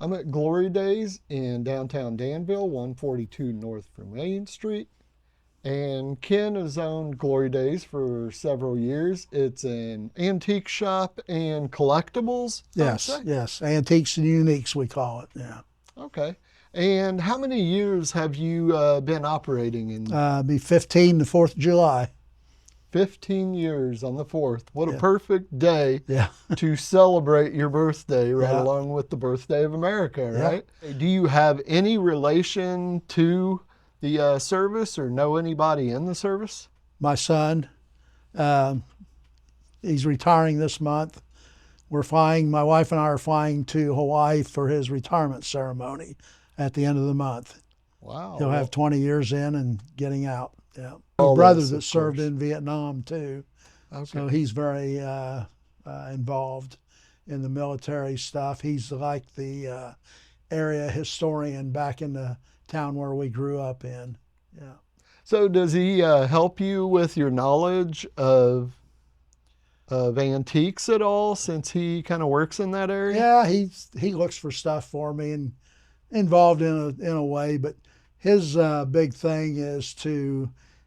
I'm at Glory Daze in downtown Danville, 142 North from Main Street. And Ken has owned Glory Days for several years. It's an antique shop and collectibles, I would Yes, say. yes. Antiques and uniques, we call it. Yeah. Okay. And how many years have you been operating in? Be 15 the 4th of July. 15 years on the 4th. What a Yeah. perfect day Yeah. to celebrate your birthday, right Yeah. along with the birthday of America, Yeah. right? Do you have any relation to the service or know anybody in the service? My son, um, he's retiring this month. We're flying, my wife and I are flying to Hawaii for his retirement ceremony at the end of the month. Wow. He'll have 20 years in and getting out. Yeah. All A brother this, that of served course. in Vietnam too. Okay. So he's very involved in the military stuff. He's like the area historian back in the town where we grew up in. Yeah. So does he help you with your knowledge of antiques at all, since he kind of works in that area? Yeah, he looks for stuff for me and involved in a way, but his big thing is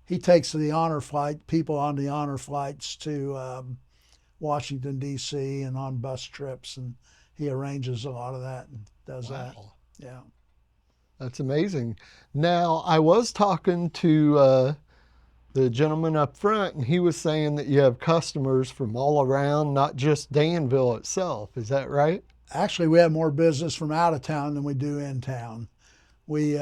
he takes the honor flight, people on the honor flights to Washington, D.C. and on bus trips, and he arranges a lot of that and does that. Wow. Yeah. That's amazing. Now, I was talking to the gentleman up front, and he was saying that you have customers from all around, not just Danville itself. Is that right? Actually, we have more business from out of town than we do in town. We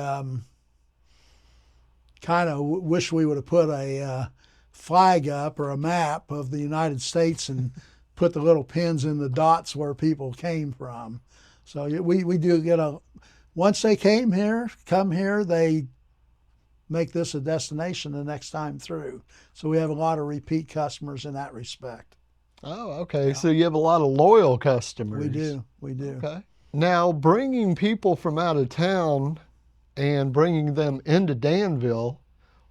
kind of wish we would have put a flag up or a map of the United States and put the little pins in the dots where people came from. So we do get once they come here, they make this a destination the next time through. So we have a lot of repeat customers in that respect. Oh, okay. Yeah. So you have a lot of loyal customers. We do. Okay. Now, bringing people from out of town and bringing them into Danville,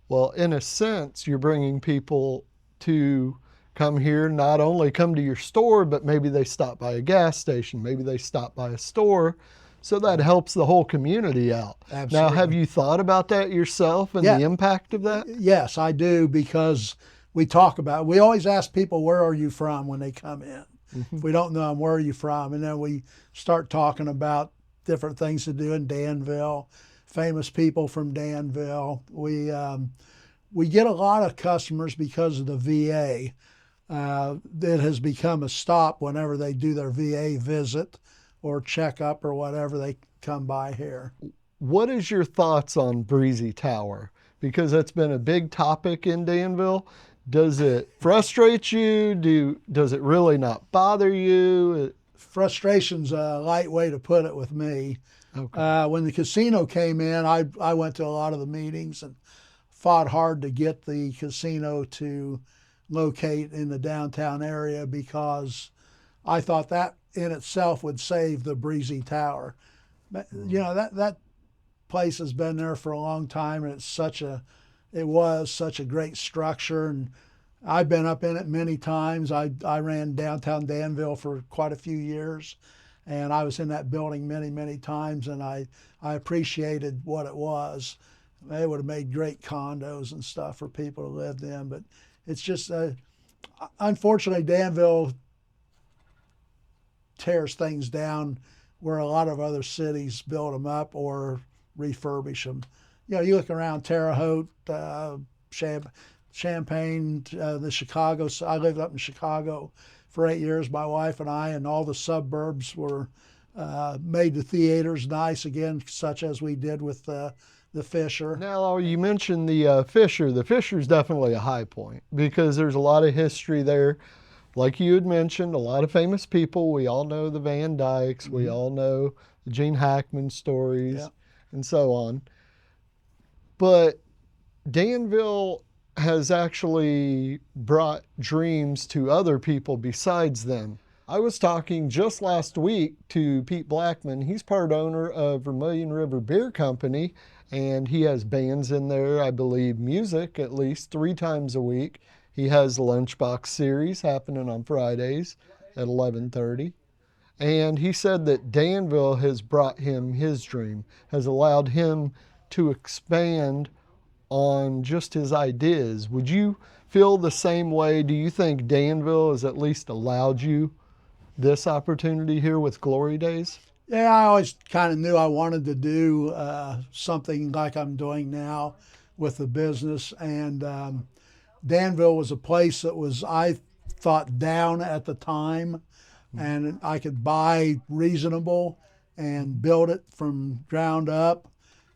well, in a sense, you're bringing people to come here, not only come to your store, but maybe they stop by a gas station, maybe they stop by a store. So that helps the whole community out. Absolutely. Now, have you thought about that yourself and Yeah. the impact of that? Yes, I do, because we always ask people, where are you from, when they come in. If we don't know them, where are you from? And then we start talking about different things to do in Danville, famous people from Danville. We get a lot of customers because of the VA. That has become a stop whenever they do their VA visit or checkup or whatever, they come by here. What is your thoughts on Breezy Tower? Because that's been a big topic in Danville. Does it frustrate you? Does it really not bother you? Frustration's a light way to put it with me. Okay. When the casino came in, I went to a lot of the meetings and fought hard to get the casino to locate in the downtown area, because I thought that in itself would save the Breezy Tower. You know, that place has been there for a long time, and it was such a great structure, and I've been up in it many times. I ran downtown Danville for quite a few years, and I was in that building many times, and I appreciated what it was. They would have made great condos and stuff for people to live in, but it's just, unfortunately, Danville tears things down where a lot of other cities build them up or refurbish them. You know, you look around Terre Haute, Champaign, the Chicago. I lived up in Chicago for 8 years, my wife and I, and all the suburbs were made to theaters, nice again, such as we did with the Fisher. Now, you mentioned the Fisher. The Fisher is definitely a high point because there's a lot of history there. Like you had mentioned, a lot of famous people. We all know the Van Dykes. We all know the Gene Hackman stories and so on. But Danville has actually brought dreams to other people besides them. I was talking just last week to Pete Blackman. He's part owner of Vermilion River Beer Company, and he has bands in there, I believe music, at least 3 times a week. He has the Lunchbox series happening on Fridays at 11:30. And he said that Danville has brought him his dream, has allowed him to expand on just his ideas. Would you feel the same way? Do you think Danville has at least allowed you this opportunity here with Glory Days? Yeah, I always kind of knew I wanted to do something like I'm doing now with the business. And Danville was a place that was, I thought, down at the time. And I could buy reasonable and build it from ground up.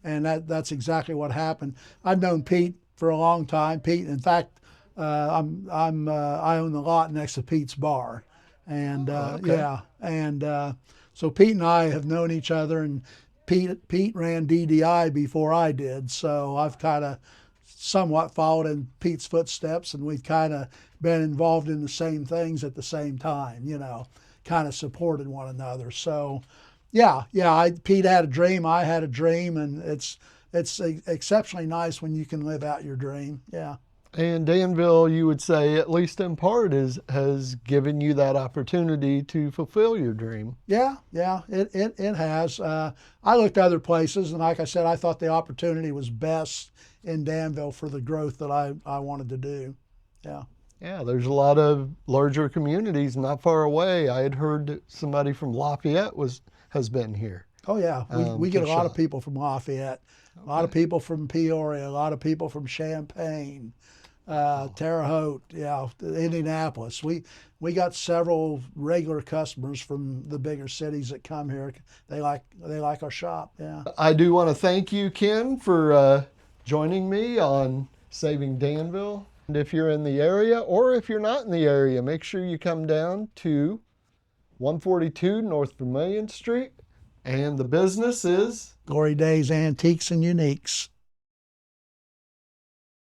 And that's exactly what happened. I've known Pete for a long time. Pete, in fact, I own the lot next to Pete's bar. And Okay. yeah, and so Pete and I have known each other, and Pete ran DDI before I did, so I've kind of somewhat followed in Pete's footsteps, and we've kind of been involved in the same things at the same time, kind of supported one another. So yeah, Pete had a dream, I had a dream, and it's exceptionally nice when you can live out your dream. Yeah. And Danville, you would say, at least in part, has given you that opportunity to fulfill your dream. Yeah, it has. I looked at other places, and like I said, I thought the opportunity was best in Danville for the growth that I wanted to do. Yeah. Yeah, there's a lot of larger communities not far away. I had heard that somebody from Lafayette has been here. Oh yeah, we get a lot of people from Lafayette, a lot of Okay. people from Peoria, a lot of people from Champaign, Terre Haute, yeah, Indianapolis. We got several regular customers from the bigger cities that come here. They like our shop. Yeah. I do want to thank you, Ken, for joining me on Saving Danville. And if you're in the area, or if you're not in the area, make sure you come down to 142 North Vermilion Street. And the business is Glory Days Antiques and Uniques.